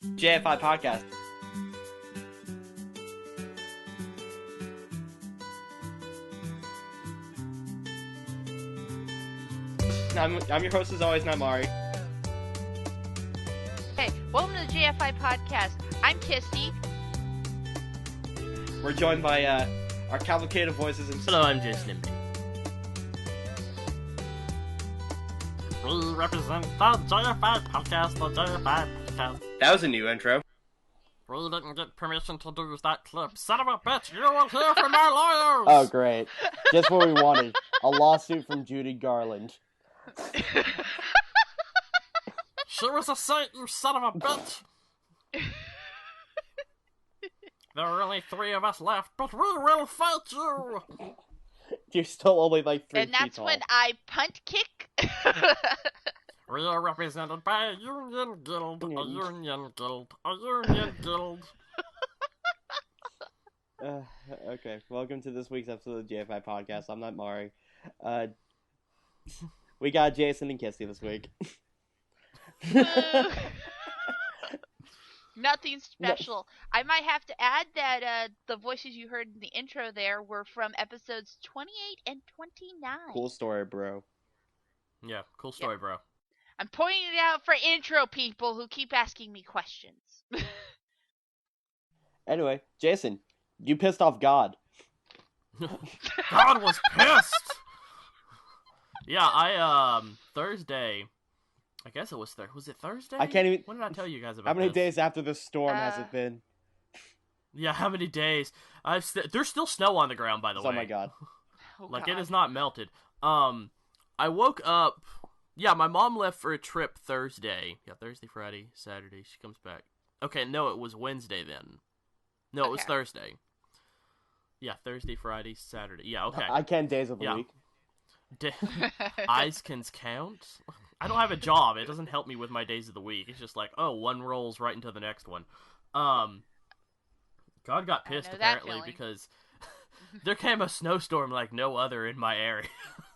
JFI podcast. I'm your host as always, Knightmari. Hey, welcome to the JFI podcast. I'm Kisty. We're joined by our cavalcade voices. Hello, I'm Jason. We represent the JFI podcast, That was a new intro. We didn't get permission to use that clip. Son of a bitch, you will hear from our lawyers! Oh, great. Just what we wanted. A lawsuit from Judy Garland. She was a saint, you son of a bitch! There are only 3 of us left, but we will fight you! You're still only like 3 And feet that's tall. when I punt kick. We are represented by a union guild, Okay, welcome to this week's episode of the JFI podcast. I'm not Mari. We got Jason and Kisty this week. Nothing special. I might have to add that the voices you heard in the intro there were from episodes 28 and 29. Cool story, bro. Yeah, cool story, bro. I'm pointing it out for intro people who keep asking me questions. Anyway, Jason, you pissed off God. God was pissed! Yeah, Thursday... I guess it was Was it Thursday? I can't even... When did I tell you guys about How many this? days after the storm has it been? Yeah, how many days? There's still snow on the ground, by the way. Oh my god. Oh, Like, God. it is not melted. I woke up... Yeah, my mom left for a trip Thursday. Yeah, Thursday, Friday, Saturday. She comes back. Okay, no, it was Wednesday then. No, it was Okay. Thursday. Yeah, Thursday, Friday, Saturday. Yeah, okay. I can days of the Yeah. week. Eyes can count? I don't have a job. It doesn't help me with my days of the week. It's just like, oh, one rolls right into the next one. God got pissed know that apparently feeling. because there came a snowstorm like no other in my area.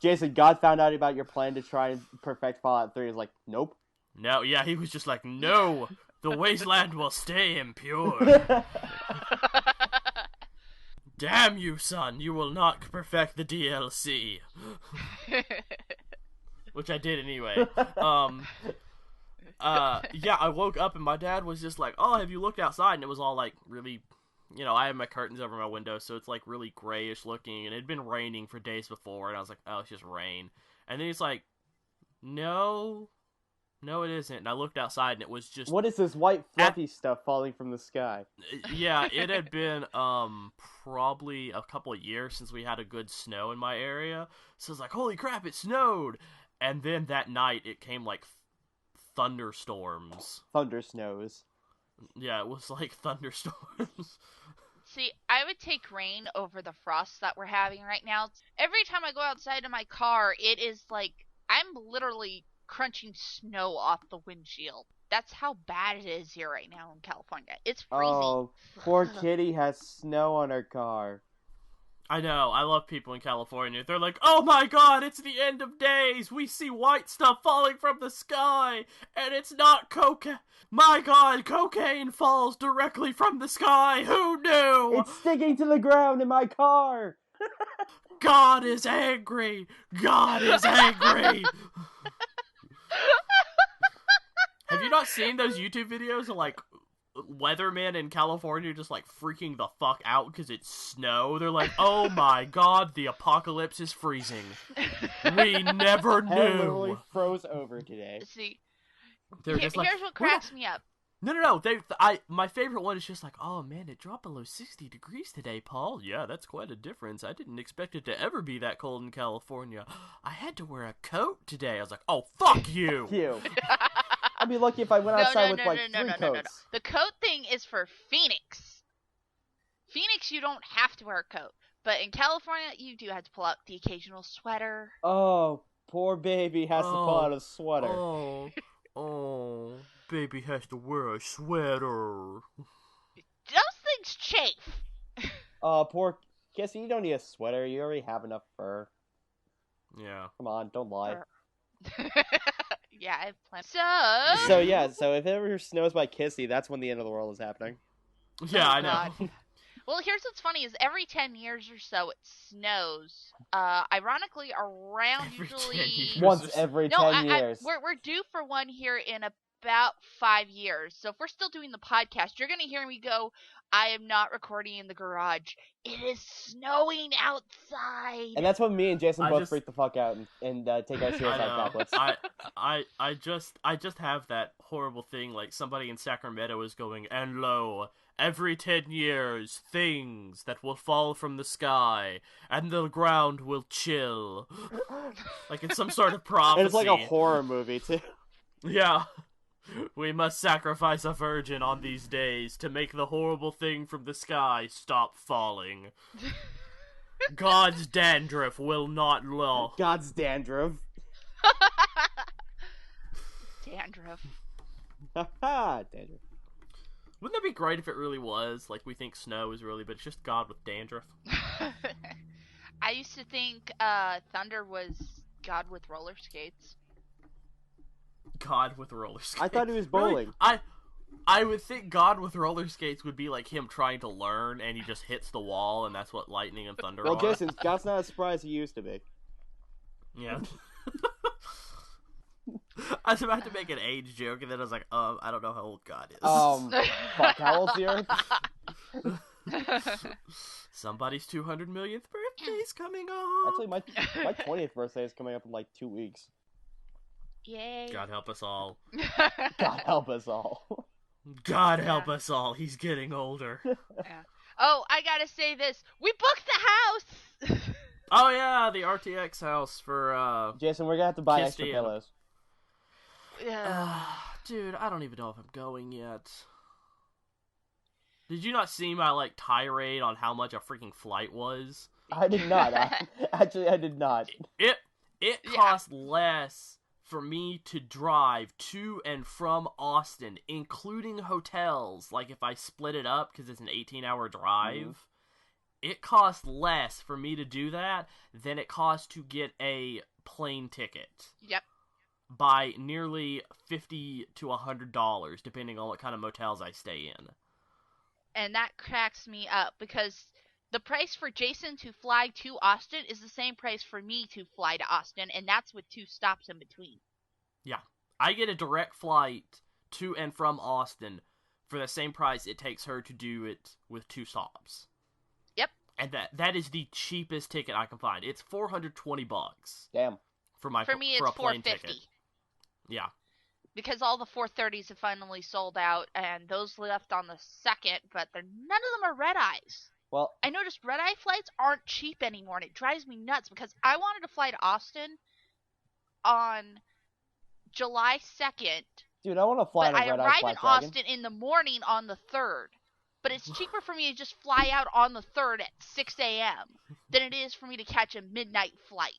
Jason, God found out about your plan to try and perfect Fallout 3. He's like, nope. No, yeah, he was just like, no, the wasteland will stay impure. Damn you, son, you will not perfect the DLC. Which I did anyway. Yeah, I woke up and my dad was just like, oh, have you looked outside? And it was all like really, you know, I have my curtains over my window, so it's like really grayish looking, and it had been raining for days before, and I was like, oh, it's just rain. And then he's like, no, it isn't. And I looked outside and it was just... What is this white fluffy stuff falling from the sky? Yeah, it had been probably a couple of years since we had a good snow in my area. So I was like, holy crap, it snowed! And then that night it came like thunderstorms. Thunder snows. Yeah, it was like thunderstorms. See, I would take rain over the frost that we're having right now. Every time I go outside in my car, it is like I'm literally crunching snow off the windshield. That's how bad it is here right now in California. It's freezing. Oh, poor kitty has snow on her car. I know, I love people in California. They're like, oh my god, it's the end of days! We see white stuff falling from the sky! And it's not cocaine! My god, cocaine falls directly from the sky! Who knew? It's sticking to the ground in my car! God is angry! God is angry! Have you not seen those YouTube videos of, like, weathermen in California just, like, freaking the fuck out because it's snow? They're like, oh my god, the apocalypse is freezing. We never I literally knew. froze over today. See, They're just like, here's what cracks me up. No. My favorite one is just like, oh man, it dropped below 60 degrees today, Paul. Yeah, that's quite a difference. I didn't expect it to ever be that cold in California. I had to wear a coat today. I was like, oh, fuck you. Phew. I'd be lucky if I went outside with like 3 coats. The coat thing is for Phoenix. Phoenix, you don't have to wear a coat. But in California, you do have to pull out the occasional sweater. Oh, poor baby has to pull Oh. out a sweater. Oh, baby has to wear a sweater. Those things chafe. Poor Kissy, you don't need a sweater. You already have enough fur. Yeah. Come on, don't lie. Yeah, I have plenty. So if it ever snows by Kissy, that's when the end of the world is happening. Yeah, Oh, I know. God. Well, here's what's funny is every 10 years or so it snows. Ironically, around Every 10 usually... years. Once every 10 years. We're due for one here in about 5 years. So if we're still doing the podcast, you're going to hear me go, I am not recording in the garage. It is snowing outside. And that's when me and Jason both just- freak the fuck out and take our I suicide know. tablets. I just have that horrible thing like somebody in Sacramento is going, and lo, every 10 years, things that will fall from the sky, and the ground will chill. Like it's some sort of prophecy. And it's like a horror movie, too. Yeah. We must sacrifice a virgin on these days to make the horrible thing from the sky stop falling. God's dandruff will not low. God's dandruff. Dandruff. Dandruff. Wouldn't that be great if it really was? Like, we think snow is really, but it's just God with dandruff. I used to think thunder was God with roller skates. God with roller skates. I thought he was bowling. Really? I would think God with roller skates would be like him trying to learn, and he just hits the wall, and that's what lightning and thunder Well, are. Jason, God's not as surprised he used to be. Yeah. I was about to make an age joke, and then I was like, I don't know how old God is. Fuck, how old's the Earth? Somebody's 200 millionth birthday's coming up. Actually, my 20th birthday is coming up in like 2 weeks. Yay. God help us all. God help us all. God help us all. He's getting older. Yeah. Oh, I gotta say this. We booked the house! Oh yeah, the RTX house for Jason, we're gonna have to buy Kisty extra and- pillows. Yeah. Dude, I don't even know if I'm going yet. Did you not see my like tirade on how much a freaking flight was? I did not. I did not. It Yeah. cost less for me to drive to and from Austin, including hotels. Like if I split it up because it's an 18-hour drive, it costs less for me to do that than it costs to get a plane ticket. Yep. By nearly $50 to $100, depending on what kind of motels I stay in. And that cracks me up because the price for Jason to fly to Austin is the same price for me to fly to Austin, and that's with 2 stops in between. Yeah. I get a direct flight to and from Austin for the same price it takes her to do it with 2 stops. Yep. And that is the cheapest ticket I can find. It's $420. Damn. For me, it's a plane $450. ticket. Yeah. Because all the 430s have finally sold out, and those left on the 2nd, but none of them are red-eyes. Well, I noticed red-eye flights aren't cheap anymore, and it drives me nuts, because I wanted to fly to Austin on July 2nd, dude, I want to fly but in a I red-eye arrive flight in dragon. Austin in the morning on the 3rd. But it's cheaper for me to just fly out on the 3rd at 6 a.m. than it is for me to catch a midnight flight.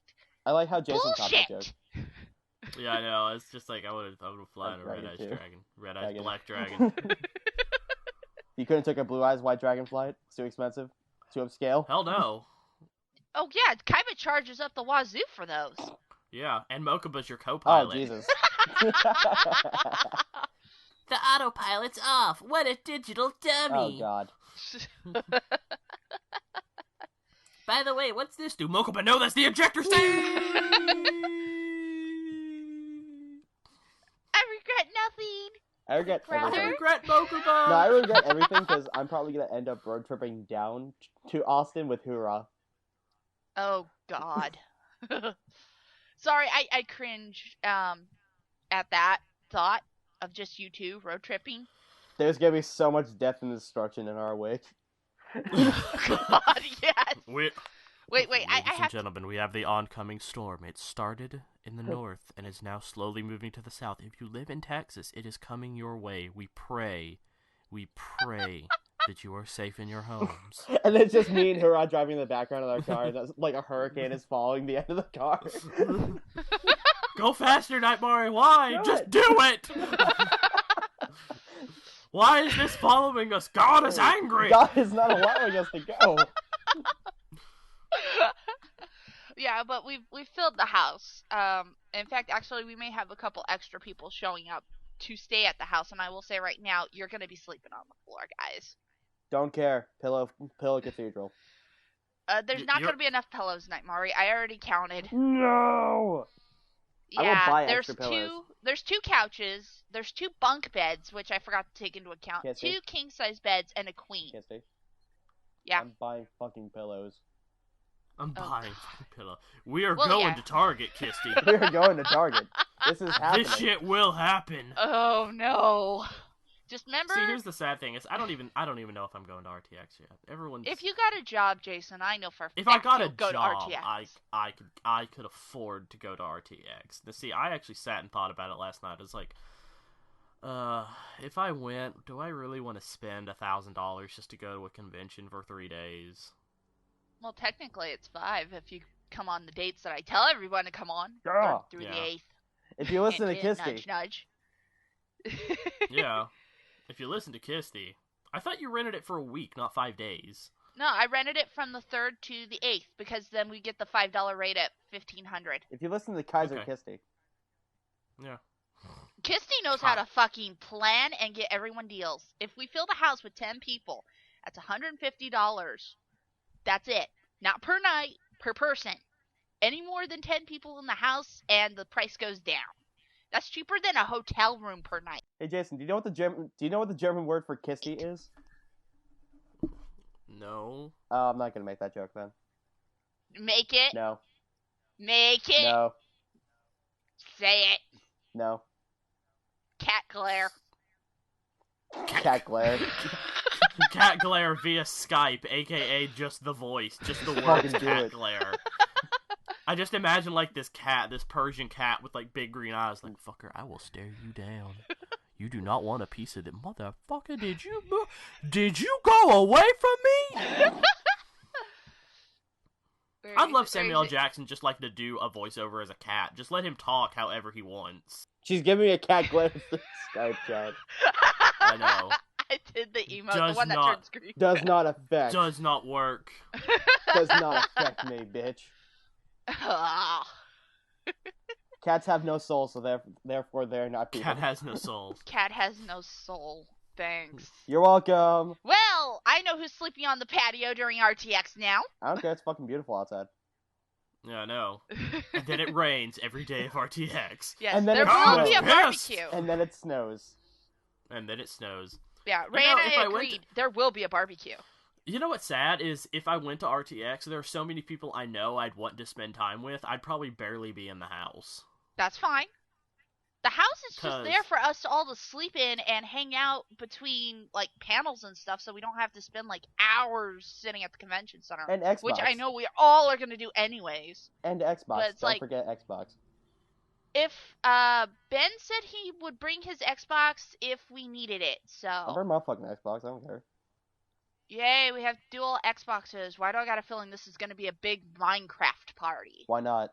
I like how Jason caught that joke. Bullshit! Yeah, I know. It's just like I would fly in a Dragon red-eyes too. dragon. Red-eyes Dragon. black dragon. You couldn't take a blue-eyes white dragon flight? It's too expensive? Too upscale? Hell no. Oh yeah, Kaiba charges up the wazoo for those. Yeah, and Mokuba's your Oh, co-pilot. Jesus. The autopilot's off. What a digital Oh, dummy. God. By the way, what's this do? Mokuba, no, that's the ejector seat! I regret nothing. I regret Brother? I everything. regret Mokuba! No, I regret everything because I'm probably going to end up road tripping down to Austin with Hoorah. Oh God. Sorry, I cringe at that thought of just you two road tripping. There's going to be so much death and destruction in our wake. God, yes. Wait, Wait, I ladies and have to... gentlemen, we have the oncoming storm. It started in the north and is now slowly moving to the south. If you live in Texas, it is coming your way. We pray that you are safe in your homes. And it's just me and Hoorah driving in the background of our car, and that's like a hurricane is following the end of the car. Go faster, Knightmari! Why? Do Just it. do it! Why is this following us? God is angry! God is not allowing us to go. Yeah, but we filled the house. In fact, actually, we may have a couple extra people showing up to stay at the house, and I will say right now, you're going to be sleeping on the floor, guys. Don't care. Pillow cathedral. There's not going to be enough pillows, Knightmari. I already counted. No! I will buy there's extra pillows. There's 2 couches, there's 2 bunk beds, which I forgot to take into account, Kisty. 2 king-size beds, and a queen. Kisty. Yeah. I'm buying fucking pillows. I'm buying a pillow. We are going to Target, Kisty. We are going to Target. This is happening. This shit will happen. Oh no. Just remember. See, here's the sad thing: is I don't even know if I'm going to RTX yet. Everyone's. If you got a job, Jason, I know for a fact if I got a you'll go job, to RTX. I could afford to go to RTX. Now, see, I actually sat and thought about it last night. It's like, if I went, do I really want to spend $1,000 just to go to a convention for 3 days? Well, technically, it's 5 if you come on the dates that I tell everyone to come on through the 8th. If you listen to Nudge, Kisty. nudge. Yeah. If you listen to Kisty. I thought you rented it for a week, not 5 days. No, I rented it from the 3rd to the 8th because then we get the $5 rate at $1,500. If you listen to Kaiser Kisty. Yeah. Kisty knows how to fucking plan and get everyone deals. If we fill the house with 10 people, that's $150. That's it. Not per night, per person. Any more than 10 people in the house, and the price goes down. That's cheaper than a hotel room per night. Hey Jason, do you know what the German word for Kisty is? No. I'm not gonna make that joke then. Make it. No. Make it. No. Say it. No. Cat glare. Cat glare. Cat glare via Skype, aka just the voice, just the words cat glare. I just imagine like this Persian cat with like big green eyes, like, fucker, I will stare you down. You do not want a piece of it. Motherfucker, did you go away from me? I'd love Samuel L. Jackson just like to do a voiceover as a cat. Just let him talk however he wants. She's giving me a cat glare in the Skype chat. I know. I did the emote, the one that turns green. Does not affect. Does not work. Does not affect me, bitch. Cats have no soul, so therefore they're not people. Cat has no soul. Cat has no soul. Thanks. You're welcome. Well, I know who's sleeping on the patio during RTX now. I don't care, it's fucking beautiful outside. Yeah, I know. And then it rains every day of RTX. Yes, and then there will be a barbecue. And then it snows. And then it snows. Yeah, Ray and I agreed. There will be a barbecue. You know what's sad is if I went to RTX, there are so many people I know I'd want to spend time with, I'd probably barely be in the house. That's fine. The house is just there for us all to sleep in and hang out between like panels and stuff, so we don't have to spend like hours sitting at the convention center. And Xbox. Which I know we all are going to do anyways. And Xbox. Don't forget Xbox. If Ben said he would bring his Xbox if we needed it, so I'll bring my fucking Xbox, I don't care. Yay, we have dual Xboxes. Why do I got a feeling this is going to be a big Minecraft party? Why not?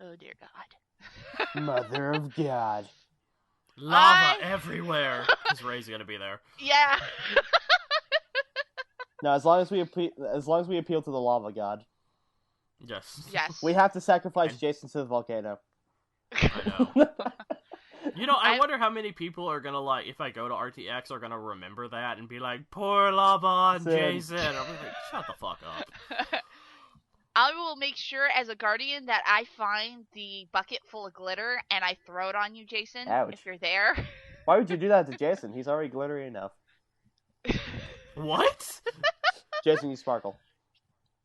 Oh dear God. Mother of God. Lava everywhere. Because Ray's going to be there. Yeah. No, as long as we appeal to the lava god. Yes. Yes. We have to sacrifice Jason to the volcano. I know. You know, I wonder how many people are gonna, like, if I go to RTX, are gonna remember that and be like, poor lava on Jason. I'll be like, shut the fuck up. I will make sure as a guardian that I find the bucket full of glitter and I throw it on you, Jason. Ouch. If you're there. Why would you do that to Jason? He's already glittery enough. What? Jason, you sparkle.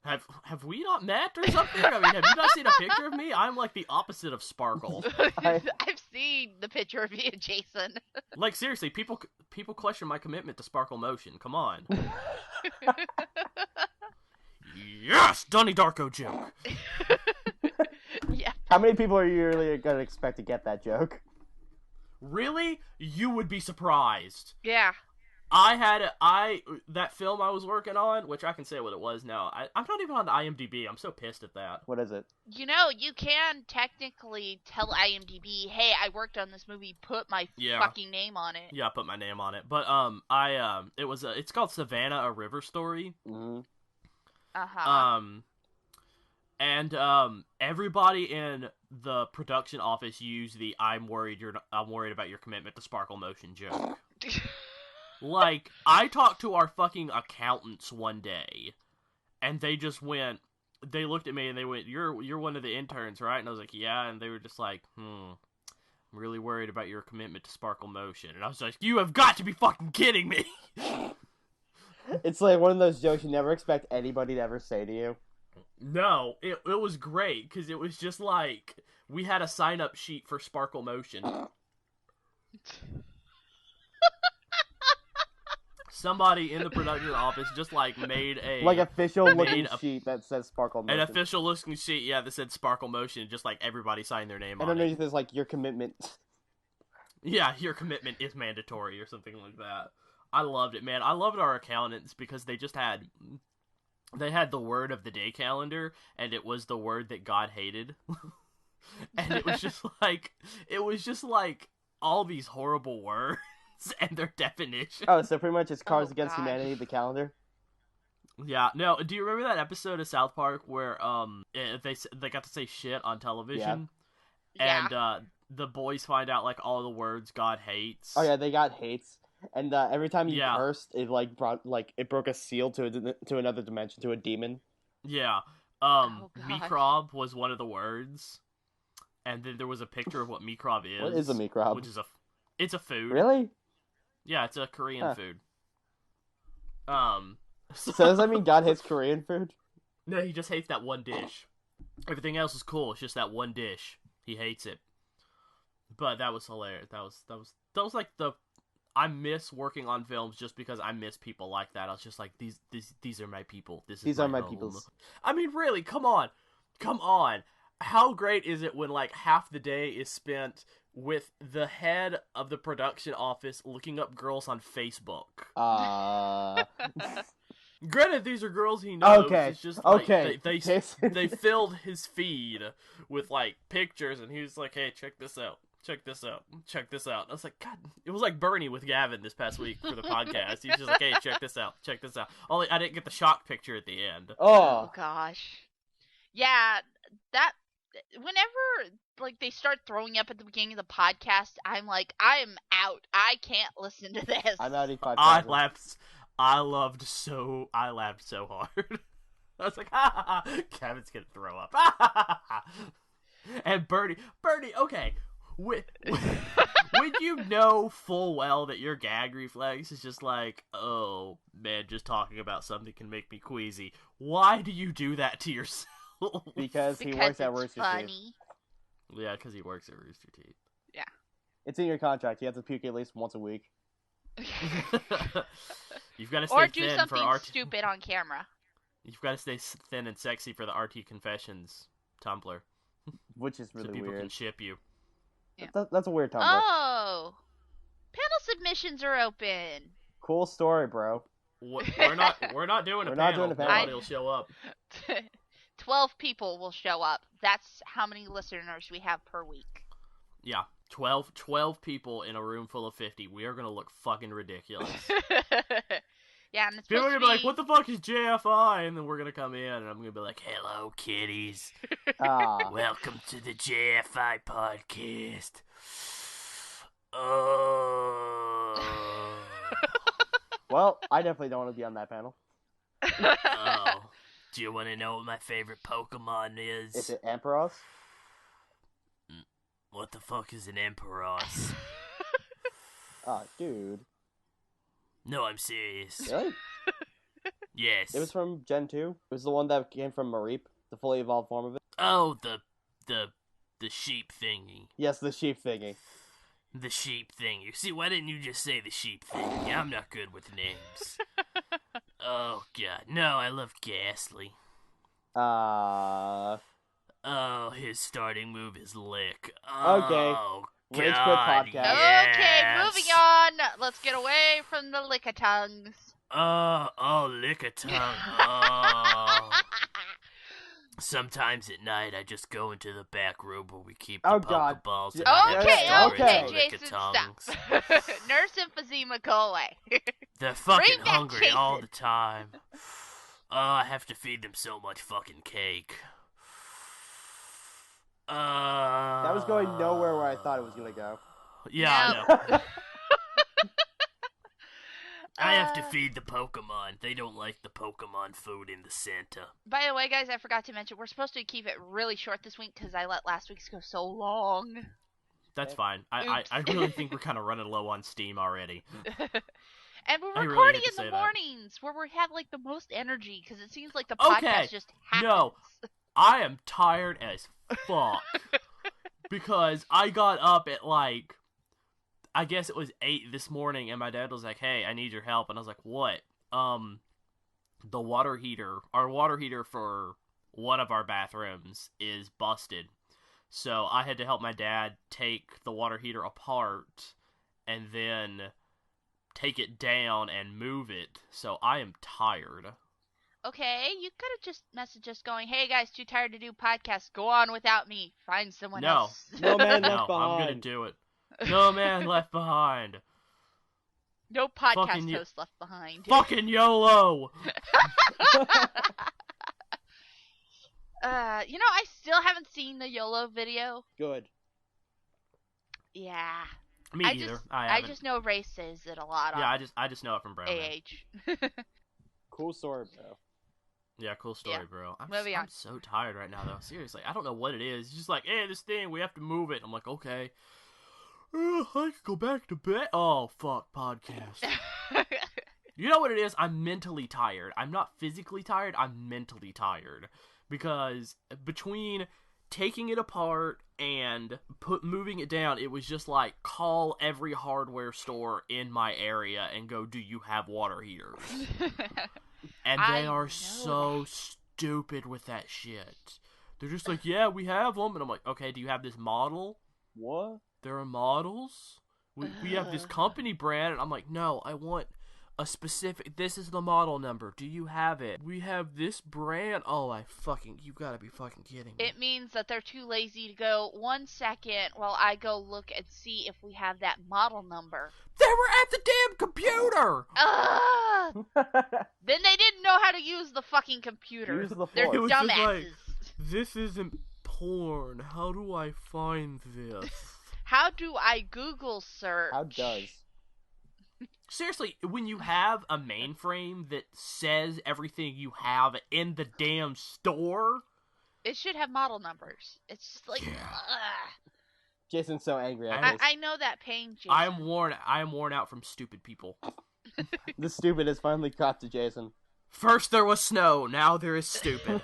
Have we not met or something? I mean, have you not seen a picture of me? I'm like the opposite of sparkle. I've seen the picture of you, Jason. Like, seriously, people question my commitment to sparkle motion. Come on. Yes, Donnie Darko joke. Yeah. How many people are you really gonna expect to get that joke? Really? You would be surprised. Yeah. That film I was working on, which I can say what it was now. I'm not even on the IMDb. I'm so pissed at that. What is it? You know, you can technically tell IMDb, hey, I worked on this movie, put my fucking name on it. Yeah, I put my name on it. But, it's called Savannah, A River Story. Mm-hmm. And everybody in the production office used the I'm worried about your commitment to Sparkle Motion joke. Like, I talked to our fucking accountants one day, and they looked at me and they went, you're one of the interns, right? And I was like, yeah, and they were just like, I'm really worried about your commitment to Sparkle Motion. And I was like, you have got to be fucking kidding me! It's like one of those jokes you never expect anybody to ever say to you. No, it was great, because it was just like, we had a sign-up sheet for Sparkle Motion. Somebody in the production office just, like, made a... Like, official-looking sheet that says Sparkle Motion. An official-looking sheet, yeah, that said Sparkle Motion, just, like, everybody signed their name on it. And underneath is, like, your commitment. Yeah, your commitment is mandatory, or something like that. I loved it, man. I loved our accountants, because they just had... They had the word of the day calendar, and it was the word that God hated. And it was just like all these horrible words and their definition. Oh, so pretty much it's Cards Against Humanity, the calendar? Yeah, no, do you remember that episode of South Park where they got to say shit on television? Yeah. And the boys find out, like, all the words God hates. Oh yeah, they got hates. And every time you cursed, it it broke a seal to another dimension, to a demon. Yeah. Microb was one of the words. And then there was a picture of what microb is. What is a microb? Which is it's a food. Really? Yeah, it's a Korean food. So does that mean God hates Korean food? No, he just hates that one dish. Everything else is cool. It's just that one dish. He hates it. But that was hilarious. That was like the... I miss working on films just because I miss people like that. I was just like, these are my people. These are my peoples. I mean, really, come on. How great is it when, like, half the day is spent with the head of the production office looking up girls on Facebook? Granted, these are girls he knows. Okay. It's just like, they filled his feed with, like, pictures, and he was like, hey, check this out. Check this out. And I was like, God, it was like Bernie with Gavin this past week for the podcast. He was just like, hey, check this out. Only I didn't get the shock picture at the end. Oh gosh. Yeah, that, whenever, like, they start throwing up at the beginning of the podcast, I'm like, I am out. I can't listen to this. I'm out 5,000. I laughed so hard. I was like, ha, Kevin's gonna throw up. And Bernie, okay. When you know full well that your gag reflex is just like, oh, man, just talking about something can make me queasy, why do you do that to yourself? Because he works at Rooster Teeth. Yeah, because he works at Rooster Teeth. Yeah. It's in your contract. You have to puke at least once a week. You've got to stay or thin do something for stupid on camera. You've got to stay thin and sexy for the RT Confessions Tumblr. Which is really so people weird. Can ship you. Yeah. That's a weird Tumblr. Oh! Panel submissions are open. Cool story, bro. We're not doing a panel. Nobody will show up. 12 people will show up. That's how many listeners we have per week. Yeah. 12 people in a room full of 50. We are going to look fucking ridiculous. Yeah, and it's people are going to be like, what the fuck is JFI? And then we're going to come in, and I'm going to be like, hello, kiddies. Welcome to the JFI podcast. Well, I definitely don't want to be on that panel. Oh. Do you want to know what my favorite Pokemon is? Is it Ampharos? What the fuck is an Ampharos? Dude. No, I'm serious. Really? Yes. It was from Gen 2. It was the one that came from Mareep, the fully evolved form of it. Oh, the sheep thingy. Yes, the sheep thingy. The sheep thingy. See, why didn't you just say the sheep thingy? I'm not good with names. Oh, God. No, I love Ghastly. Oh, his starting move is Lick. Okay. Oh, Rage God, Quit Podcast. yes. Okay, moving on. Let's get away from the lickatongues. Oh, Lickatongue. Oh. Sometimes at night, I just go into the back room where we keep the Pokeballs. Okay, Jason, stop. Nurse emphysema, go away. They're fucking hungry all the time. Oh, I have to feed them so much fucking cake. That was going nowhere where I thought it was gonna go. Yeah, No. I know. I have to feed the Pokemon. They don't like the Pokemon food in the Santa. By the way, guys, I forgot to mention, we're supposed to keep it really short this week because I let last week's go so long. That's fine. I really think we're kind of running low on steam already. And we're I really recording hate to in the say that. mornings where we have, like, the most energy because it seems like the podcast just happens. No, I am tired as fuck. Because I got up at, like, I guess it was 8 this morning, and my dad was like, hey, I need your help. And I was like, what? The water heater, our water heater for one of our bathrooms is busted. So I had to help my dad take the water heater apart and then take it down and move it. So I am tired. Okay, you could have just messaged us going, hey guys, too tired to do podcasts. Go on without me. Find someone else. No man left No, behind. I'm gonna do it. No man left behind. No podcast Fucking host left behind. Fucking YOLO! I still haven't seen the YOLO video. Good. Yeah. Me neither. I just know Ray says it a lot on I just know it from Brown. AH. Cool story, bro. Yeah, cool story, Yeah. bro. Moving on. I'm so tired right now, though. Seriously, I don't know what it is. It's just like, hey, this thing, we have to move it. I'm like, okay. I can go back to bed. Oh, fuck, podcast. You know what it is? I'm mentally tired. I'm not physically tired. I'm mentally tired. Because between taking it apart and moving it down, it was just like, call every hardware store in my area and go, do you have water heaters? And they are so stupid with that shit. They're just like, yeah, we have them. And I'm like, okay, do you have this model? What? There are models? We have this company brand. And I'm like, no, I want a specific, this is the model number. Do you have it? We have this brand. Oh, you gotta be fucking kidding me. It means that they're too lazy to go 1 second while I go look and see if we have that model number. They were at the damn computer! Then they didn't know how to use the fucking computer. Use the They're force. It was just dumbasses. like, this isn't porn. How do I find this? How do I Google search? How does? Seriously, when you have a mainframe that says everything you have in the damn store, It should have model numbers. It's just like, Jason's so angry at this. I know that pain, Jason. I am worn out from stupid people. The stupid has finally caught to Jason. First there was snow, now there is stupid.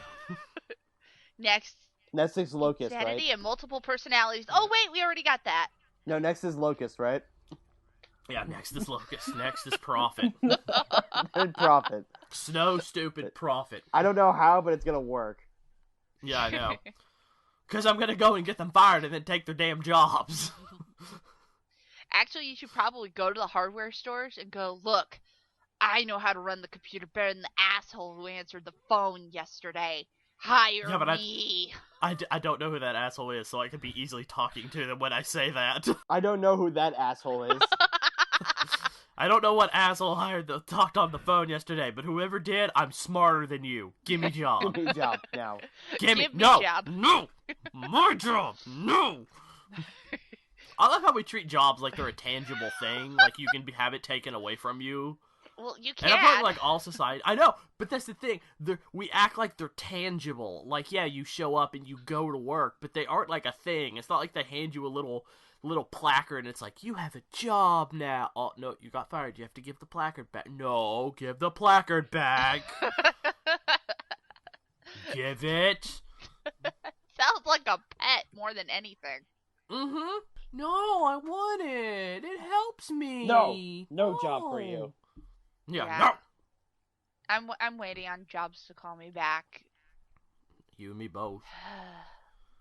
Next. Next is Locust, Insanity right? and multiple personalities. Oh, wait, we already got that. No, next is Locust, right? Yeah, next is Locust, next is Prophet. Good Prophet. Snow, stupid, Prophet. I don't know how, but it's gonna work. Yeah, I know. Because I'm going to go and get them fired and then take their damn jobs. Actually, you should probably go to the hardware stores and go, look, I know how to run the computer better than the asshole who answered the phone yesterday. Hire me. I don't know who that asshole is, so I could be easily talking to them when I say that. I don't know who that asshole is. I don't know what asshole talked on the phone yesterday, but whoever did, I'm smarter than you. Give me job. Give me job now. Give me job. No! My job! No! I love how we treat jobs like they're a tangible thing, like you can have it taken away from you. Well, you can't. And I'm probably like all society. I know, but that's the thing. We act like they're tangible. Like, yeah, you show up and you go to work, but they aren't like a thing. It's not like they hand you a little placard and it's like, you have a job now. Oh, no, you got fired. You have to give the placard back. No, give the placard back. Give it. Sounds like a pet more than anything. Mm-hmm. No, I want it. It helps me. No job for you. Yeah. No. I'm waiting on jobs to call me back. You and me both.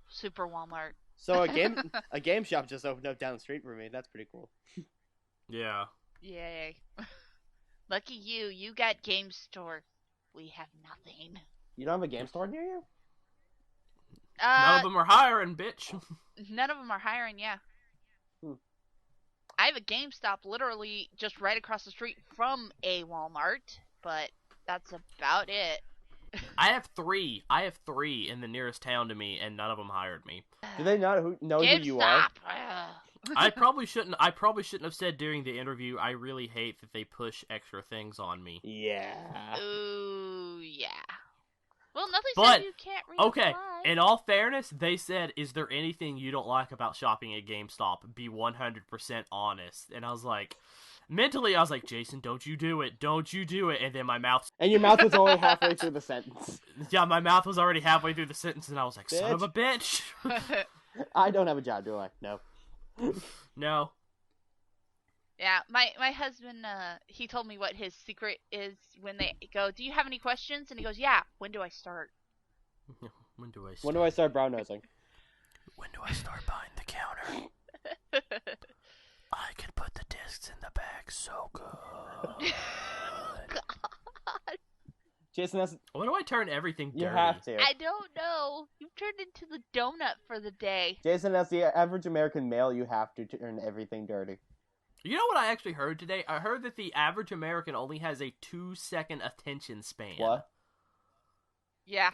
Super Walmart. So a game shop just opened up down the street for me. That's pretty cool. Yeah. Yay. Lucky you. You got game store. We have nothing. You don't have a game store near you? None of them are hiring, bitch. None of them are hiring, yeah. I have a GameStop literally just right across the street from a Walmart, but that's about it. I have three. I have three in the nearest town to me, and none of them hired me. Do they not know who you are? I probably shouldn't have said during the interview. I really hate that they push extra things on me. Yeah. Ooh, yeah. Well, nothing But, says you can't read. Okay, in all fairness, they said, "Is there anything you don't like about shopping at GameStop? Be 100% honest." And I was like, mentally, I was like, "Jason, don't you do it. Don't you do it." And then my mouth... And your mouth was only halfway through the sentence. Yeah, my mouth was already halfway through the sentence, and I was like, son of a bitch. I don't have a job, do I? No. No. Yeah, my husband, he told me what his secret is when they go, "Do you have any questions?" And he goes, "Yeah, when do I start?" When do I start? When do I start brown nosing? When do I start behind the counter? I can put the discs in the bag so good. God. Jason, that's... When do I turn everything dirty? You have to. I don't know. You've turned into the donut for the day. Jason, as the average American male, you have to turn everything dirty. You know what I actually heard today? I heard that the average American only has a 2-second attention span. What? Yeah.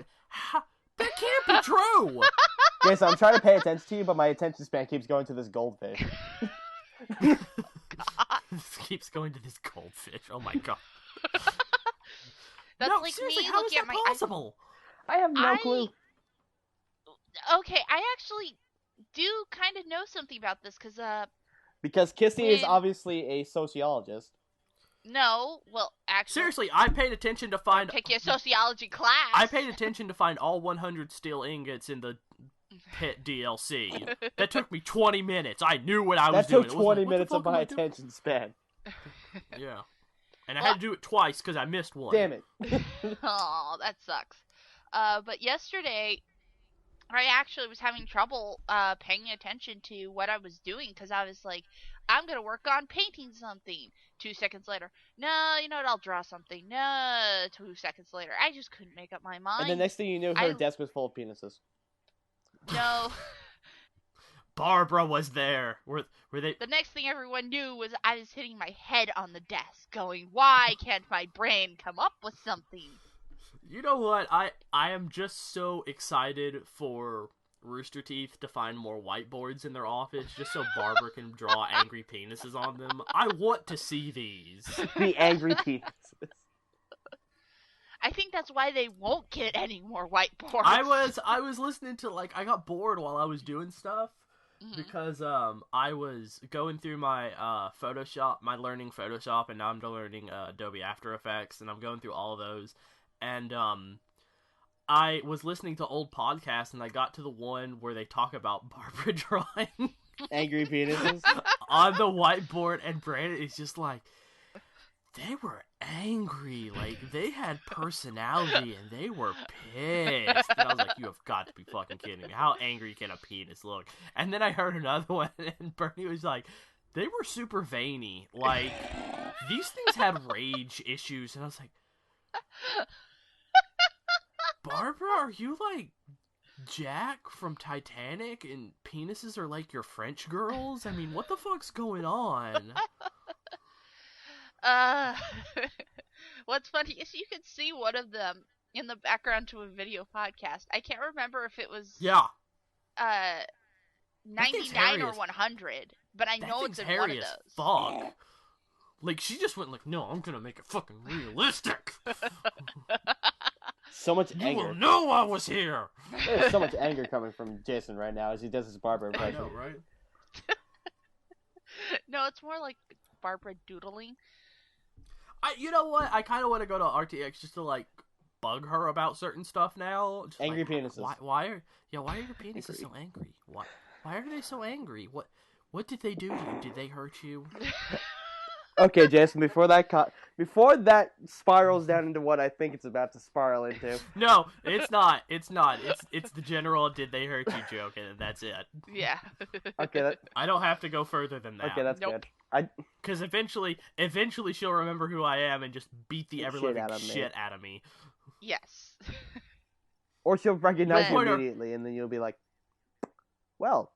That can't be true! Jason, I'm trying to pay attention to you, but my attention span keeps going to this goldfish. God. This keeps going to this goldfish. Oh my god. That's no, like seriously, me how is looking that at my possible? I have no clue. Okay, I actually do kind of know something about this, Because Kisty is obviously a sociologist. No, well, actually... Seriously, I paid attention to find... Take your sociology class! I paid attention to find all 100 steel ingots in the pit DLC. That took me 20 minutes. I knew what I was doing. That took 20 minutes of my attention span. Yeah. And I had to do it twice because I missed one. Damn it. Oh, that sucks. But yesterday, I actually was having trouble paying attention to what I was doing because I was like, I'm going to work on painting something. 2 seconds later, no, you know what, I'll draw something. No, 2 seconds later. I just couldn't make up my mind. And the next thing you knew, her desk was full of penises. No. Barbara was there. Were they? The next thing everyone knew was I was hitting my head on the desk going, why can't my brain come up with something? You know what? I am just so excited for Rooster Teeth to find more whiteboards in their office just so Barbara can draw angry penises on them. I want to see these. The angry penises. I think that's why they won't get any more whiteboards. I was listening to, like, I got bored while I was doing stuff because I was going through my Photoshop, my learning Photoshop, and now I'm learning Adobe After Effects, and I'm going through all of those. And I was listening to old podcasts, and I got to the one where they talk about Barbara drawing angry penises on the whiteboard, and Brandon is just like, they were angry, like, they had personality, and they were pissed. And I was like, you have got to be fucking kidding me. How angry can a penis look? And then I heard another one, and Bernie was like, they were super veiny. Like, these things had rage issues. And I was like, Barbara, are you like Jack from Titanic and penises are like your French girls? I mean, what the fuck's going on? What's funny is you could see one of them in the background to a video podcast. I can't remember if it was 99 or 100, but I know it's in one of those. Fuck. Like, she just went like, no, I'm gonna make it fucking realistic. So much anger. You will know I was here. There's so much anger coming from Jason right now as he does his Barbara impression. I know, right? No, it's more like Barbara doodling. You know what? I kind of want to go to RTX just to, like, bug her about certain stuff now. Just angry like, penises. Why are your penises so angry? Why are they so angry? What did they do to you? Did they hurt you? Okay, Jason, before that spirals down into what I think it's about to spiral into. No, it's not. It's the general did they hurt you joke, and that's it. Yeah. Okay, I don't have to go further than that. Okay, that's good. Because eventually she'll remember who I am and just beat the ever-living shit out of me. Yes. Or she'll recognize you immediately, and then you'll be like, well.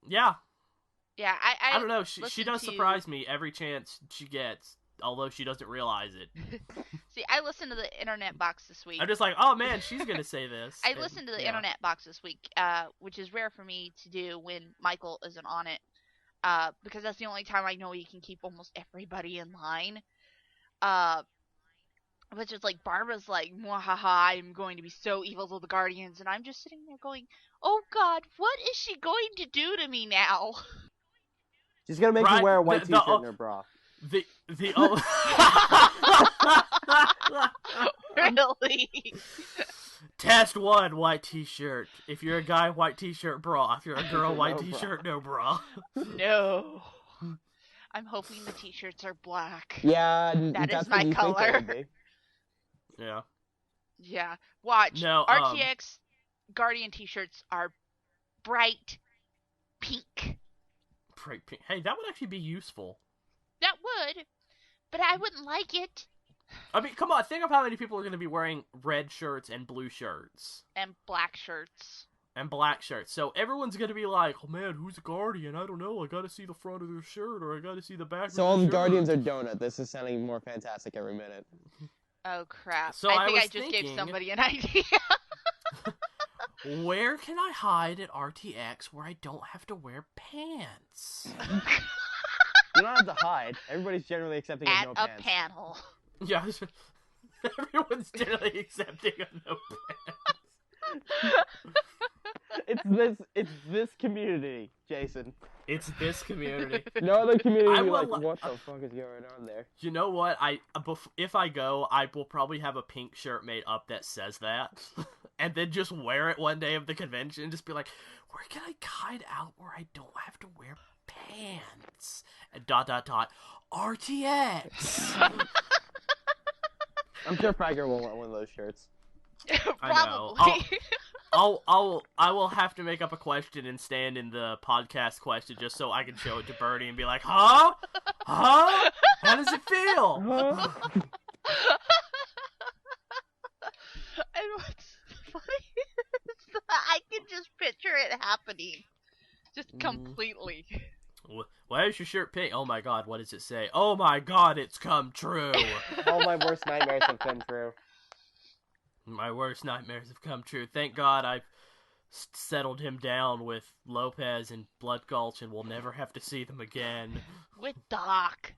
Yeah. Yeah, I don't know. She does surprise me every chance she gets. although she doesn't realize it. See, I listened to the Internet Box this week. I'm just like, oh man, she's gonna say this. I listened to the Internet Box this week, which is rare for me to do when Michael isn't on it, because that's the only time I know he can keep almost everybody in line. Which is like, Barbara's like, mwahaha, I'm going to be so evil to the Guardians, and I'm just sitting there going, oh god, what is she going to do to me now? She's gonna make you wear a white t-shirt in her bra. Really? Test 1, white t-shirt. If you're a guy, white t-shirt, bra. If you're a girl, white t-shirt, no bra. No. I'm hoping the t-shirts are black. Yeah, that is my color. Yeah. Yeah. Watch. No, RTX Guardian t-shirts are bright pink. Bright pink. Hey, that would actually be useful. That would, but I wouldn't like it. I mean, come on, think of how many people are going to be wearing red shirts and blue shirts. And black shirts. And black shirts. So everyone's going to be like, oh man, who's a Guardian? I don't know. I got to see the front of their shirt, or I got to see the back of their shirt. So all the Guardians are donut. This is sounding more fantastic every minute. Oh crap. So I think I just gave somebody an idea. Where can I hide at RTX where I don't have to wear pants? You don't have to hide. Everybody's generally accepting of no pants. At a panel. Yeah, everyone's generally accepting of no pants. It's this community, Jason. It's this community. No other community will be like, what the fuck is going on there? You know what? If I go, I will probably have a pink shirt made up that says that, and then just wear it one day of the convention. Just be like, where can I hide out where I don't have to wear pants? And ... RTX. I'm sure Fragger will want one of those shirts. Probably. I will have to make up a question and stand in the podcast question just so I can show it to Birdie and be like, huh? Huh? How does it feel? And what's funny is that I can just picture it happening. Just completely. Why is your shirt pink? Oh my god, what does it say? Oh my god, it's come true. All my worst nightmares have come true. My worst nightmares have come true. Thank God I've settled him down with Lopez and Blood Gulch and we'll never have to see them again. With Doc.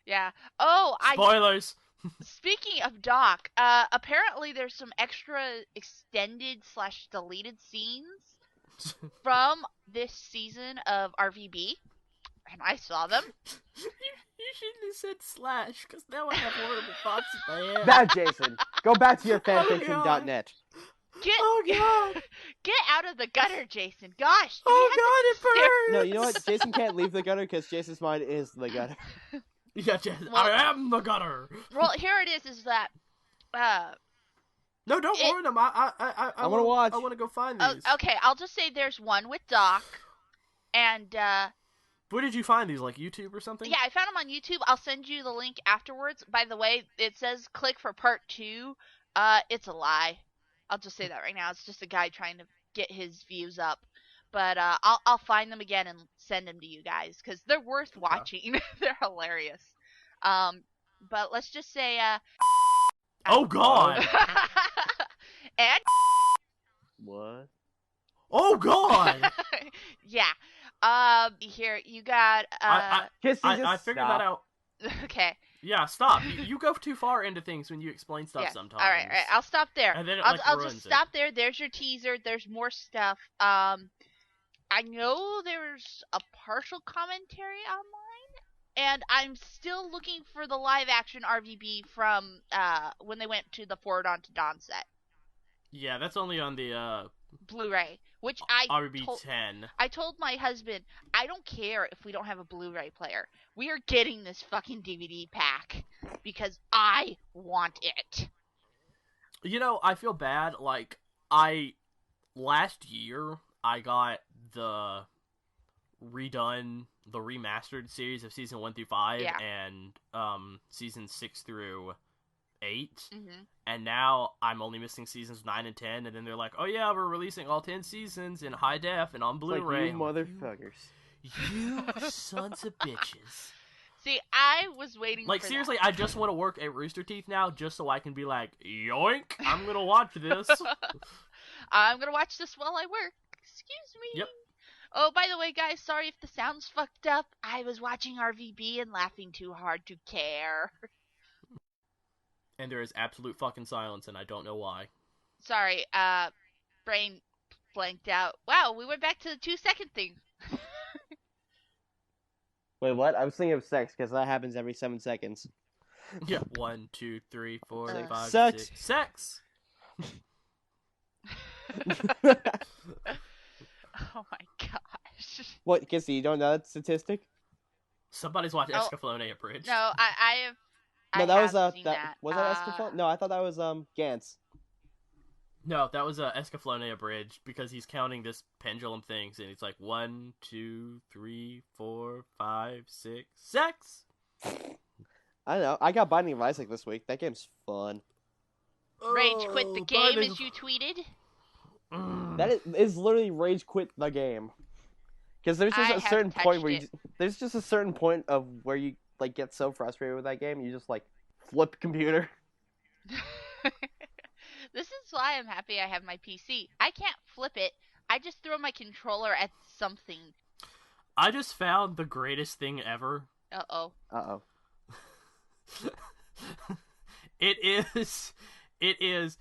Yeah. Oh, Spoilers! Speaking of Doc, apparently there's some extra extended / deleted scenes from this season of RVB, and I saw them. You shouldn't have said slash, because now I have horrible thoughts in my head. That, Jason. Go back to your fanfiction.net. Get out of the gutter, Jason. Gosh. Oh god, it burns! No, you know what? Jason can't leave the gutter because Jason's mind is the gutter. Yeah, Jason. Well, I am the gutter. Well, here it is that... No, don't warn them. I want to watch. I want to go find these. Okay, I'll just say there's one with Doc, and, Where did you find these? Like YouTube or something? Yeah, I found them on YouTube. I'll send you the link afterwards. By the way, it says click for part 2. It's a lie. I'll just say that right now. It's just a guy trying to get his views up. But I'll find them again and send them to you guys because they're worth watching. They're hilarious. But let's just say oh god. And what? Oh god. Yeah. Here you got. I figured that out. Okay. Yeah, stop. You go too far into things when you explain stuff sometimes. All right. I'll stop there. And then I'll just stop there. There's your teaser. There's more stuff. I know there's a partial commentary online, and I'm still looking for the live action RVB from when they went to the Forward Onto Dawn set. Yeah, that's only on the Blu-ray, which RVB 10. I told my husband, I don't care if we don't have a Blu-ray player. We are getting this fucking DVD pack because I want it. You know, I feel bad. Like, last year, I got the remastered series of season 1 through 5 and season 6 through 8. Mm-hmm. And now I'm only missing seasons 9 and 10, and then they're like, oh yeah, we're releasing all 10 seasons in high def and on Blu-ray. Like, you motherfuckers. You sons of bitches. See, I was waiting Like, for seriously, that. I just want to work at Rooster Teeth now just so I can be like, yoink, I'm gonna watch this. I'm gonna watch this while I work. Excuse me. Yep. Oh, by the way, guys, sorry if the sound's fucked up. I was watching RVB and laughing too hard to care. And there is absolute fucking silence, and I don't know why. Sorry, brain blanked out. Wow, we went back to the 2-second thing. Wait, what? I was thinking of sex, because that happens every 7 seconds. Yeah. 1, 2, 3, 4, Sex. 5, Sex. 6. Sex! Oh my gosh. What, Kissy, you don't know that statistic? Somebody's watching Escaflowne Bridge. No, I have. No, that was seen that. Was that Escaflowne? No, I thought that was Gantz. No, that was Escaflowne Bridge, because he's counting this pendulum things, and it's like 1, 2, 3, 4, 5, 6, sex! I don't know. I got Binding of Isaac this week. That game's fun. Rage quit the game, as you tweeted. That is literally rage quit the game. Because there's just a certain point where there's just a certain point of where you like get so frustrated with that game, you just like flip computer. This is why I'm happy I have my PC. I can't flip it. I just throw my controller at something. I just found the greatest thing ever. Uh-oh. Uh-oh. It is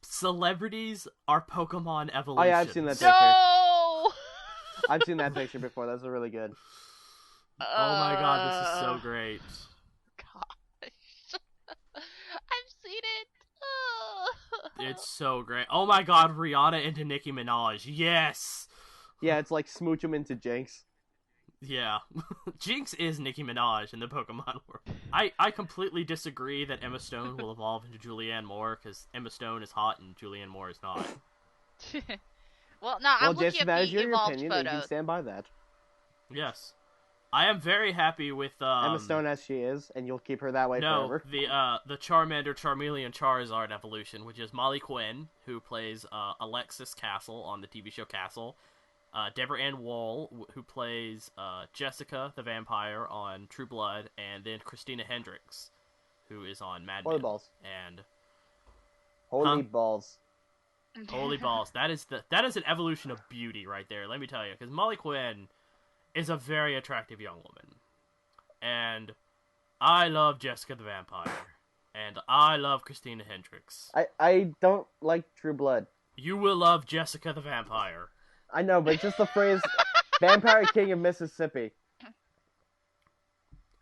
celebrities are Pokemon evolution. Oh yeah, I've seen that picture. No! I've seen that picture before. That's really good. Oh my god, this is so great. Gosh. I've seen it. It's so great. Oh my god, Rihanna into Nicki Minaj. Yes! Yeah, it's like smooch him into Jinx. Yeah. Jinx is Nicki Minaj in the Pokemon world. I completely disagree that Emma Stone will evolve into Julianne Moore, because Emma Stone is hot and Julianne Moore is not. Well, no, I'm looking Jason, at that is the your evolved opinion, and you can photos. stand by that. Yes. I am very happy with Emma Stone as she is, and you'll keep her that way forever. The Charmander, Charmeleon, Charizard evolution, which is Molly Quinn, who plays Alexis Castle on the TV show Castle. Deborah Ann Woll, who plays Jessica the Vampire on True Blood, and then Christina Hendricks, who is on Mad Men. Holy balls. And Holy balls. Holy balls. That is an evolution of beauty right there, let me tell you, because Molly Quinn is a very attractive young woman. And I love Jessica the Vampire. And I love Christina Hendricks. I don't like True Blood. You will love Jessica the Vampire. I know, but just the phrase Vampire King of Mississippi.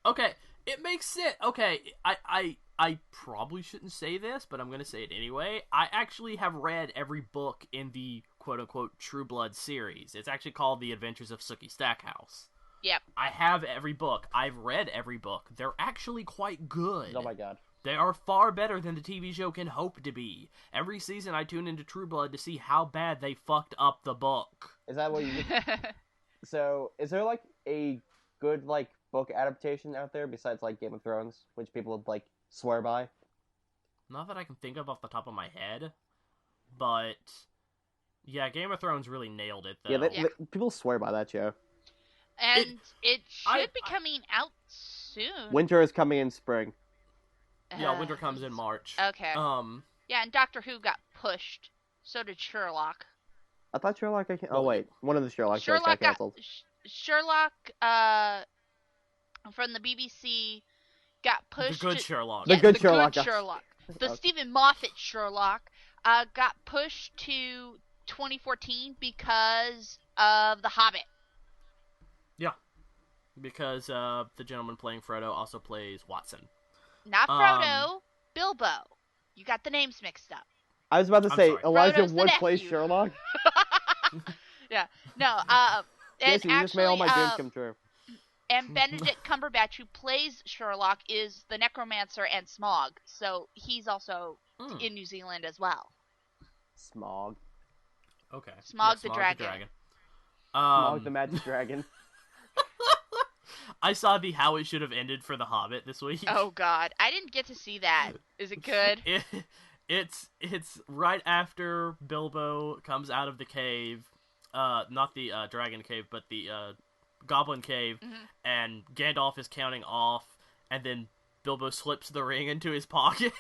Okay, it makes sense. Okay, I probably shouldn't say this, but I'm going to say it anyway. I actually have read every book in the quote-unquote True Blood series. It's actually called The Adventures of Sookie Stackhouse. Yep. I have every book. I've read every book. They're actually quite good. Oh my god. They are far better than the TV show can hope to be. Every season I tune into True Blood to see how bad they fucked up the book. Is that what you... So, is there like a good like book adaptation out there besides like Game of Thrones, which people would like swear by? Not that I can think of off the top of my head, but yeah, Game of Thrones really nailed it, though. Yeah, people swear by that show. And it should be coming out soon. Winter is coming in spring. Yeah, winter comes in March. Okay. Yeah, and Doctor Who got pushed. So did Sherlock. I thought Sherlock... Oh, wait. One of the Sherlock shows got canceled. Sherlock, from the BBC got pushed... The good Sherlock. The good Sherlock. The Stephen Moffat Sherlock got pushed to 2014 because of The Hobbit. Yeah. Because the gentleman playing Frodo also plays Watson. Not Frodo, Bilbo. You got the names mixed up. I was about to say, Elijah Frodo's Wood plays Sherlock. Yeah. No, Yes, you just made all my dreams come true. And Benedict Cumberbatch, who plays Sherlock, is the necromancer and Smaug. So he's also in New Zealand as well. Smaug. Okay. Smaug the dragon. Smaug the magic dragon. I saw the How It Should Have Ended for The Hobbit this week. Oh god, I didn't get to see that. Is it good? It's right after Bilbo comes out of the cave, not the dragon cave, but the Goblin Cave, and Gandalf is counting off, and then Bilbo slips the ring into his pocket.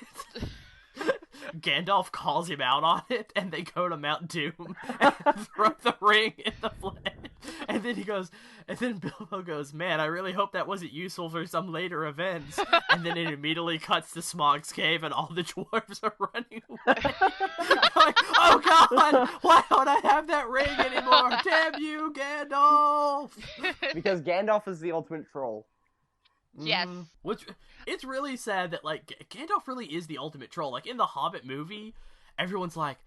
Gandalf calls him out on it, and they go to Mount Doom and throw the ring in the flame. And then Bilbo goes, man, I really hope that wasn't useful for some later events. And then it immediately cuts to Smaug's cave, and all the dwarves are running away. Like, oh god, why don't I have that ring anymore? Damn you, Gandalf! Because Gandalf is the ultimate troll. Yes. Which, it's really sad that, like, Gandalf really is the ultimate troll. Like, in the Hobbit movie, everyone's like,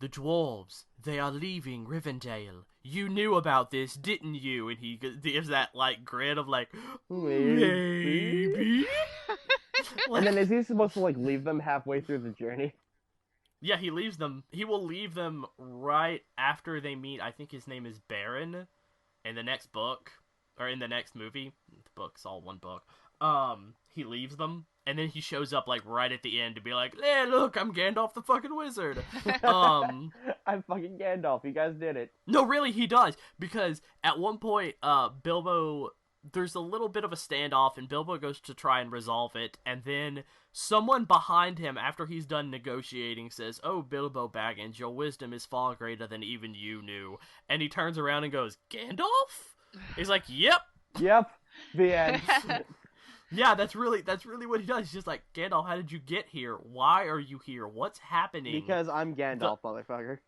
the dwarves, they are leaving Rivendell. You knew about this, didn't you? And he gives that, like, grin of, like, maybe? And then is he supposed to, like, leave them halfway through the journey? Yeah, he leaves them. He will leave them right after they meet, I think his name is Baron, in the next book. Or in the next movie. The book's all one book. He leaves them, and then he shows up, like, right at the end to be like, hey, look, I'm Gandalf the fucking wizard. I'm fucking Gandalf, you guys did it. No, really, he does, because at one point, Bilbo, there's a little bit of a standoff, and Bilbo goes to try and resolve it, and then someone behind him, after he's done negotiating, says, oh, Bilbo Baggins, your wisdom is far greater than even you knew. And he turns around and goes, Gandalf? He's like, yep. The end. Yeah, that's really what he does. He's just like, Gandalf, how did you get here? Why are you here? What's happening? Because I'm Gandalf, motherfucker.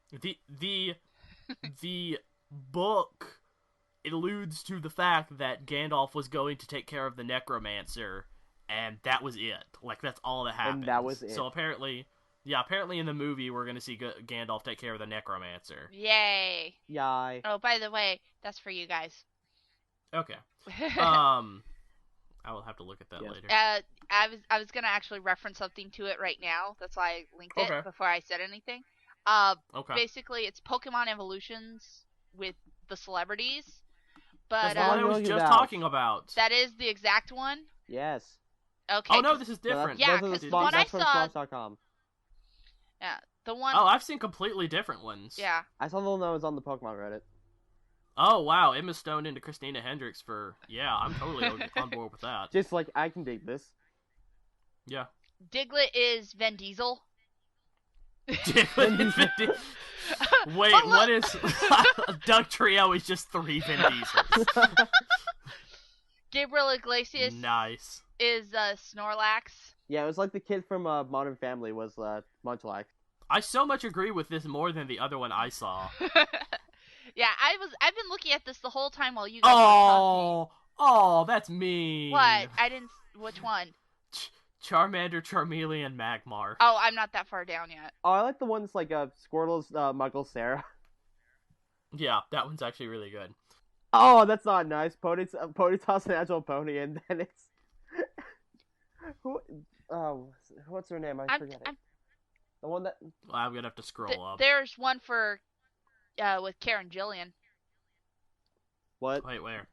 The book alludes to the fact that Gandalf was going to take care of the necromancer, and that was it. Like, that's all that happened. And that was it. So apparently in the movie, we're going to see Gandalf take care of the necromancer. Yay. Yay. Oh, by the way, that's for you guys. Okay. I will have to look at that later. I was gonna actually reference something to it right now. That's why I linked it before I said anything. Okay. Basically, it's Pokemon evolutions with the celebrities. But that's the one I was just talking about. That is the exact one. Yes. Okay. Oh no, this is different. Yeah, because the one I saw. Yeah, the one. Oh, I've seen completely different ones. Yeah. I saw the one that was on the Pokemon Reddit. Oh, wow, Emma Stone into Christina Hendricks for... Yeah, I'm totally on board with that. Just like, I can dig this. Yeah. Diglett is Vin Diesel. Diglett is Vin Diesel. Wait, what is... Doug Trio is just 3 Vin Diesels. Gabriel Iglesias nice. Is Snorlax. Yeah, it was like the kid from Modern Family was Munchlax. I so much agree with this more than the other one I saw. Yeah, I've been looking at this the whole time while you guys were talking. Oh, that's mean. What? Which one? Charmander, Charmeleon, Magmar. Oh, I'm not that far down yet. Oh, I like the one that's like Squirtle's Muggle Sarah. Yeah, that one's actually really good. Oh, that's not nice. Ponyta's an actual pony, and then it's... what's her name? I forget it. The one that... Well, I'm gonna have to scroll up. There's one for... with Karen Gillian. What? Wait, where?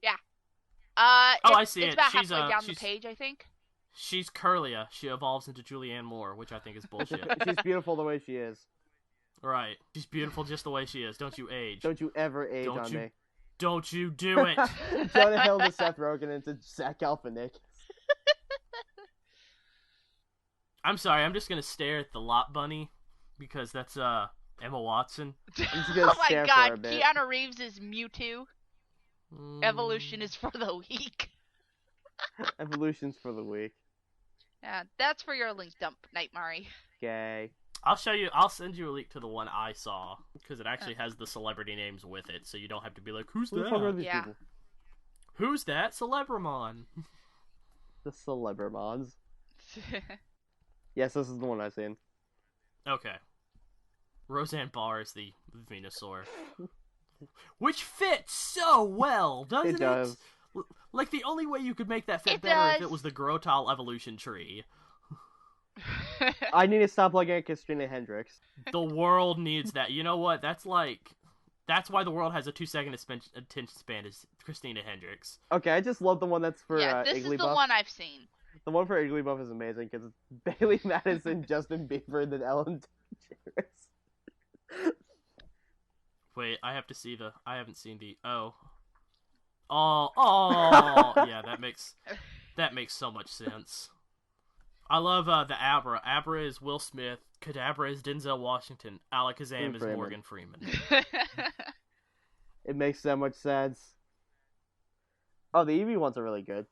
Yeah. I see it's it. about halfway down the page, I think. She's Curlia. She evolves into Julianne Moore, which I think is bullshit. She's beautiful the way she is. Right. She's beautiful just the way she is. Don't you age. Don't you ever age on me. Don't you do it. Jonah Hill to Seth Rogen into Zach Galifianakis. I'm sorry, I'm just gonna stare at the Lot Bunny, because that's, Emma Watson. Oh my god, Keanu Reeves is Mewtwo. Evolution is for the weak. Evolution's for the weak. Yeah, that's for your link dump, Knightmari. Okay. I'll send you a link to the one I saw, because it actually has the celebrity names with it, so you don't have to be like, who's that? Yeah. People? Who's that? Celebramon. The Celebramons. Yes, this is the one I've seen. Okay. Roseanne Barr is the Venusaur. Which fits so well, doesn't it? It does. Like, the only way you could make that fit better if it was the Grotile evolution tree. I need to stop looking at Christina Hendricks. The world needs that. You know what? That's why the world has a 2-second attention span is Christina Hendricks. Okay, I just love the one that's for this Igglybuff. is the one I've seen. The one for Igglybuff is amazing because it's Bailey Madison, Justin Bieber, and then Ellen DeGeneres. Wait, I have to see I haven't seen the... Oh. Yeah, that makes so much sense. I love the Abra. Abra is Will Smith. Kadabra is Denzel Washington. Alakazam is Morgan Freeman. It makes so much sense. Oh, the Eevee ones are really good.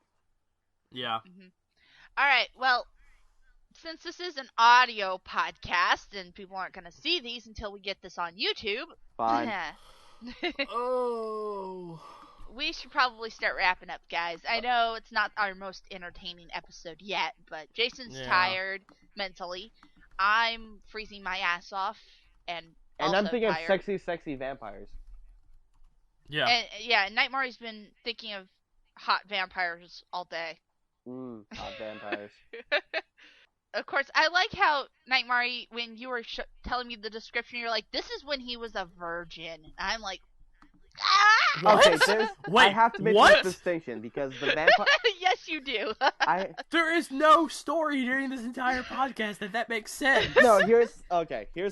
Yeah. Mm-hmm. All right, well, since this is an audio podcast and people aren't going to see these until we get this on YouTube, fine. Oh. We should probably start wrapping up, guys. I know it's not our most entertaining episode yet, but Jason's tired mentally. I'm freezing my ass off, and I'm thinking tired. of sexy vampires. Yeah. And Knightmari's been thinking of hot vampires all day. Hot vampires. Of course, I like how, Knightmari, when you were telling me the description, you're like, this is when he was a virgin. And I'm like, ah! Okay, I have to make this distinction, because the vampire... Yes, you do. There is no story during this entire podcast that makes sense. No, here's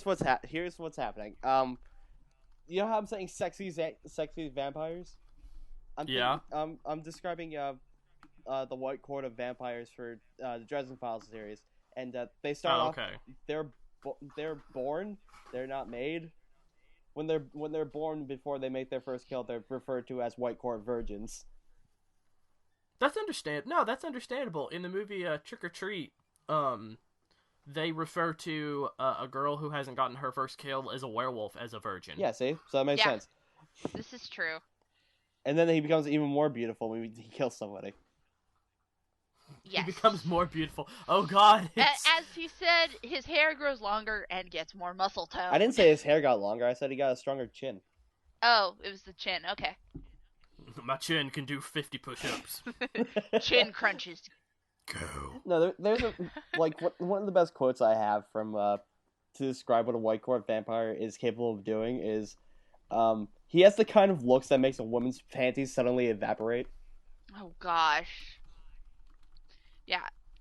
what's happening. You know how I'm saying sexy vampires? I'm describing the White Court of Vampires for the Dresden Files series, and they start off. They're born. They're not made. When they're born, before they make their first kill, they're referred to as White Court virgins. That's understandable. In the movie Trick or Treat, they refer to a girl who hasn't gotten her first kill as a werewolf as a virgin. Yeah, see? So that makes sense. This is true. And then he becomes even more beautiful when he kills somebody. Yes. He becomes more beautiful. Oh, God. As he said, his hair grows longer and gets more muscle tone. I didn't say his hair got longer. I said he got a stronger chin. Oh, it was the chin. Okay. My chin can do 50 push-ups. Chin crunches. Go. No, there's one of the best quotes I have from to describe what a White Court vampire is capable of doing is, he has the kind of looks that makes a woman's panties suddenly evaporate. Oh gosh. Yeah,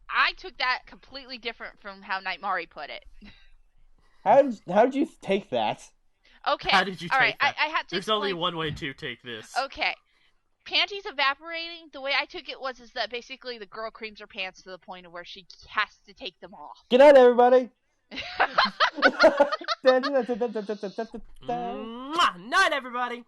I took that completely different from how Knightmari put it. How did you take that? Okay. How did you take that? I had to There's explain. only one way to take this. Okay. Panties evaporating, the way I took it was that basically the girl creams her pants to the point of where she has to take them off. Good night, everybody! Night, everybody!